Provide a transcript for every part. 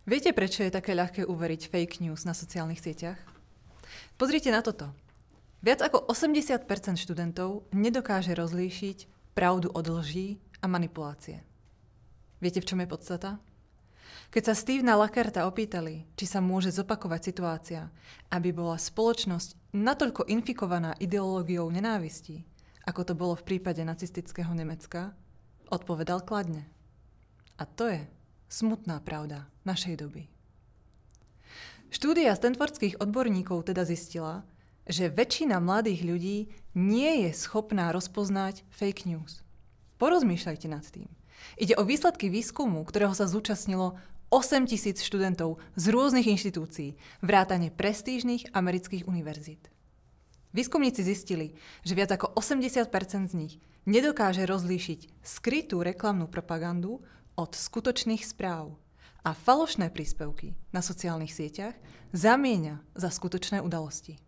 Viete, prečo je také ľahké uveriť fake news na sociálnych sieťach? Pozrite na toto. Viac ako 80% študentov nedokáže rozlíšiť pravdu od lží a manipulácie. Viete, v čom je podstata? Keď sa Stevena Lacarta opýtali, či sa môže zopakovať situácia, aby bola spoločnosť natoľko infikovaná ideológiou nenávistí, ako to bolo v prípade nacistického Nemecka, odpovedal kladne. A to je smutná pravda našej doby. Štúdia stanfordských odborníkov teda zistila, že väčšina mladých ľudí nie je schopná rozpoznať fake news. Porozmýšľajte nad tým. Ide o výsledky výskumu, ktorého sa zúčastnilo 8 000 študentov z rôznych inštitúcií, vrátane prestížnych amerických univerzít. Výskumníci zistili, že viac ako 80% z nich nedokáže rozlíšiť skrytú reklamnú propagandu od skutočných správ a falošné príspevky na sociálnych sieťach zamieňa za skutočné udalosti.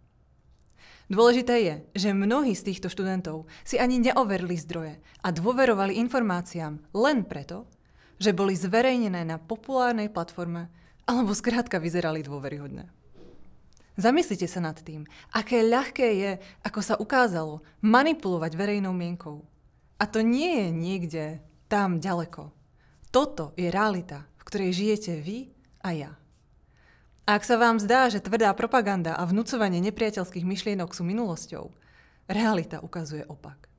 Dôležité je, že mnohí z týchto študentov si ani neoverili zdroje a dôverovali informáciám len preto, že boli zverejnené na populárnej platforme alebo skrátka vyzerali dôveryhodne. Zamyslite sa nad tým, aké ľahké je, ako sa ukázalo, manipulovať verejnou mienkou. A to nie je niekde tam ďaleko. Toto je realita, v ktorej žijete vy a ja. A ak sa vám zdá, že tvrdá propaganda a vnucovanie nepriateľských myšlienok sú minulosťou, realita ukazuje opak.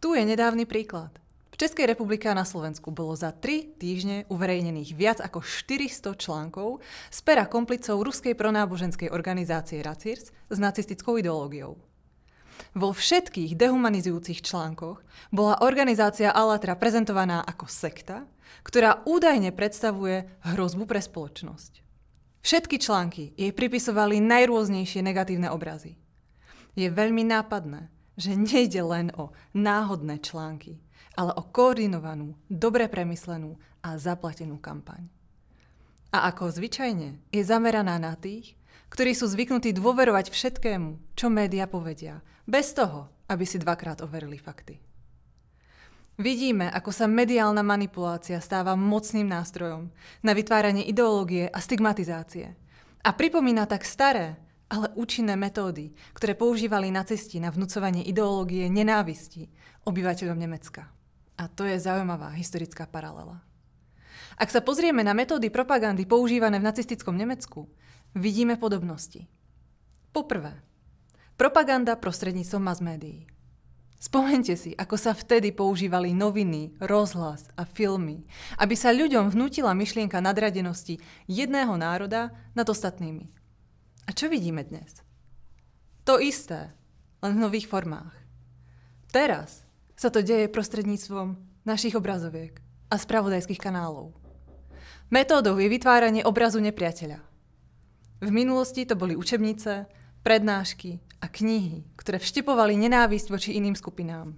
Tu je nedávny príklad. V Českej republike a na Slovensku bolo za 3 týždne uverejnených viac ako 400 článkov z pera komplicov ruskej pronáboženskej organizácie Racirs s nacistickou ideológiou. Vo všetkých dehumanizujúcich článkoch bola organizácia Allatra prezentovaná ako sekta, ktorá údajne predstavuje hrozbu pre spoločnosť. Všetky články jej pripisovali najrôznejšie negatívne obrazy. Je veľmi nápadné, že nejde len o náhodné články, ale o koordinovanú, dobre premyslenú a zaplatenú kampaň. A ako zvyčajne je zameraná na tých, ktorí sú zvyknutí dôverovať všetkému, čo médiá povedia, bez toho, aby si dvakrát overili fakty. Vidíme, ako sa mediálna manipulácia stáva mocným nástrojom na vytváranie ideológie a stigmatizácie. A pripomína tak staré, ale účinné metódy, ktoré používali nacisti na vnucovanie ideológie nenávisti obyvateľom Nemecka. A to je zaujímavá historická paralela. Ak sa pozrieme na metódy propagandy používané v nacistickom Nemecku, vidíme podobnosti. Poprvé, propaganda prostredníctvom mass médií. Spomeňte si, ako sa vtedy používali noviny, rozhlas a filmy, aby sa ľuďom vnútila myšlienka nadradenosti jedného národa nad ostatnými. A čo vidíme dnes? To isté, len v nových formách. Teraz sa to deje prostredníctvom našich obrazoviek a spravodajských kanálov. Metódou je vytváranie obrazu nepriateľa. V minulosti to boli učebnice, prednášky a knihy, ktoré vštepovali nenávisť voči iným skupinám.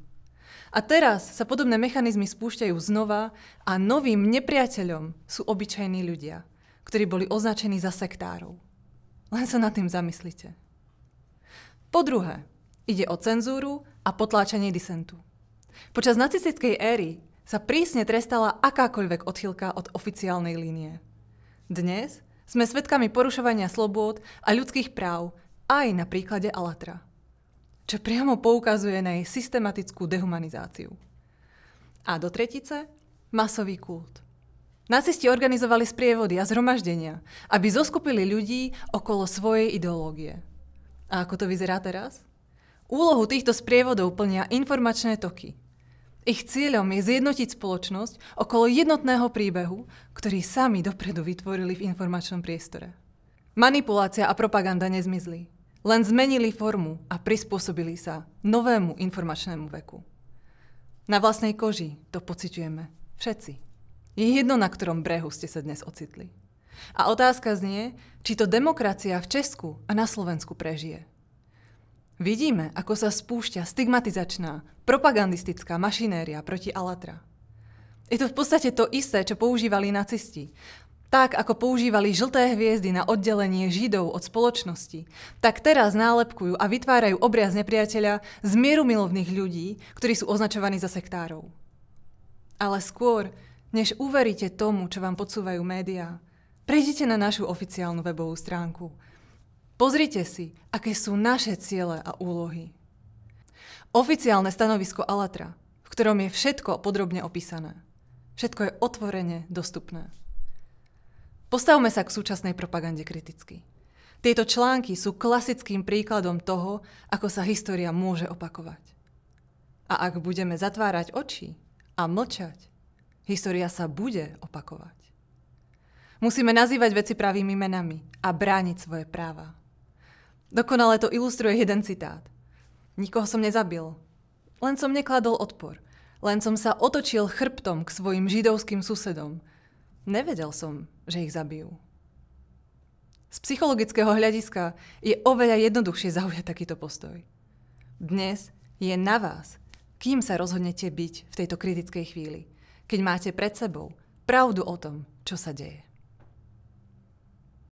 A teraz sa podobné mechanizmy spúšťajú znova a novým nepriateľom sú obyčajní ľudia, ktorí boli označení za sektárov. Len sa nad tým zamyslite. Po druhé, ide o cenzúru a potláčanie disentu. Počas nacistickej éry sa prísne trestala akákoľvek odchýlka od oficiálnej línie. Dnes sme svedkami porušovania slobôd a ľudských práv aj na príklade Allatra, čo priamo poukazuje na jej systematickú dehumanizáciu. A do tretice masový kult. Nacisti organizovali sprievody a zhromaždenia, aby zoskupili ľudí okolo svojej ideológie. A ako to vyzerá teraz? Úlohu týchto sprievodov plnia informačné toky. Ich cieľom je zjednotiť spoločnosť okolo jednotného príbehu, ktorý sami dopredu vytvorili v informačnom priestore. Manipulácia a propaganda nezmizli, len zmenili formu a prispôsobili sa novému informačnému veku. Na vlastnej koži to pociťujeme všetci. Je jedno, na ktorom brehu ste sa dnes ocitli. A otázka znie, či to demokracia v Česku a na Slovensku prežije. Vidíme, ako sa spúšťa stigmatizačná, propagandistická mašinéria proti Allatra. Je to v podstate to isté, čo používali nacisti. Tak, ako používali žlté hviezdy na oddelenie Židov od spoločnosti, tak teraz nálepkujú a vytvárajú obraz nepriateľa z mierumilovných ľudí, ktorí sú označovaní za sektárov. Ale skôr, než uveríte tomu, čo vám podsúvajú médiá, Prejdite na našu oficiálnu webovú stránku. Pozrite si, aké sú naše ciele a úlohy. Oficiálne stanovisko Allatra, v ktorom je všetko podrobne opísané. Všetko je otvorene dostupné. Postavme sa k súčasnej propagande kriticky. Tieto články sú klasickým príkladom toho, ako sa história môže opakovať. A ak budeme zatvárať oči a mlčať, história sa bude opakovať. Musíme nazývať veci pravými menami a brániť svoje práva. Dokonale to ilustruje jeden citát. Nikoho som nezabil, len som nekladol odpor. Len som sa otočil chrbtom k svojim židovským susedom. Nevedel som, že ich zabijú. Z psychologického hľadiska je oveľa jednoduchšie zaujať takýto postoj. Dnes je na vás, kým sa rozhodnete byť v tejto kritickej chvíli, keď máte pred sebou pravdu o tom, čo sa deje.